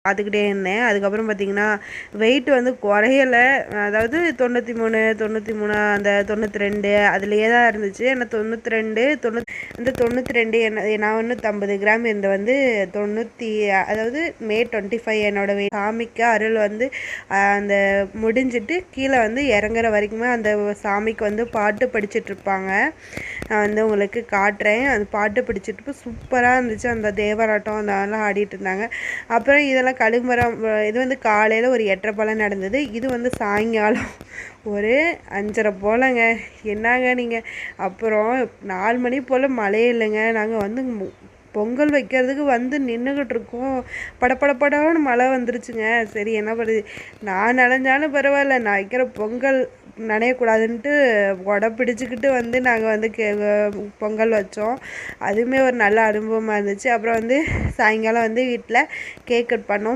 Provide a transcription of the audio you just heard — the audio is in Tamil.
பார்த்துக்கிட்டே இருந்தேன். அதுக்கப்புறம் பார்த்தீங்கன்னா வெயிட் வந்து குறையலை. அதாவது 93 93 அந்த 92 அதுலேயே தான் இருந்துச்சு. ஏன்னா 92 அந்த 92 நான் வந்து 50 கிராம் இருந்து வந்து 90 அதாவது மே 25 என்னோட சாமிக்கு அருள் வந்து அந்த முடிஞ்சிட்டு கீழே வந்து இறங்குற வரைக்குமே அந்த சாமிக்கு வந்து பாட்டு படிச்சுட்ருப்பாங்க. நான் வந்து உங்களுக்கு காட்டுறேன். அந்த பாட்டு படிச்சுட்டு சூப்பராக இருந்துச்சு. அந்த தேவராட்டம் அதெல்லாம் ஆடிட்டு இருந்தாங்க. அப்புறம் இதெல்லாம் கழுகுமரம் இது வந்து காலையில் ஒரு 8:30 போல் நடந்தது. இது வந்து சாயங்காலம் ஒரு 5:30 போலங்க. என்னங்க நீங்கள். அப்புறம் 4 மணி போல் மழையே இல்லைங்க. நாங்கள் வந்து பொங்கல் வைக்கிறதுக்கு வந்து நின்றுக்கிட்டு இருக்கோம். படப்படப்படான்னு மழை வந்துருச்சுங்க. சரி என்ன பண்ணுது, நான் நனைஞ்சாலும் பரவாயில்ல, நான் வைக்கிற பொங்கல் நனையக்கூடாதுன்ட்டு கொடை பிடிச்சிக்கிட்டு வந்து நாங்கள் வந்து பொங்கல் வச்சோம். அதுவுமே ஒரு நல்ல அனுபவமாக இருந்துச்சு. அப்புறம் வந்து சாயங்காலம் வந்து வீட்டில் கேக் கட் பண்ணோம்.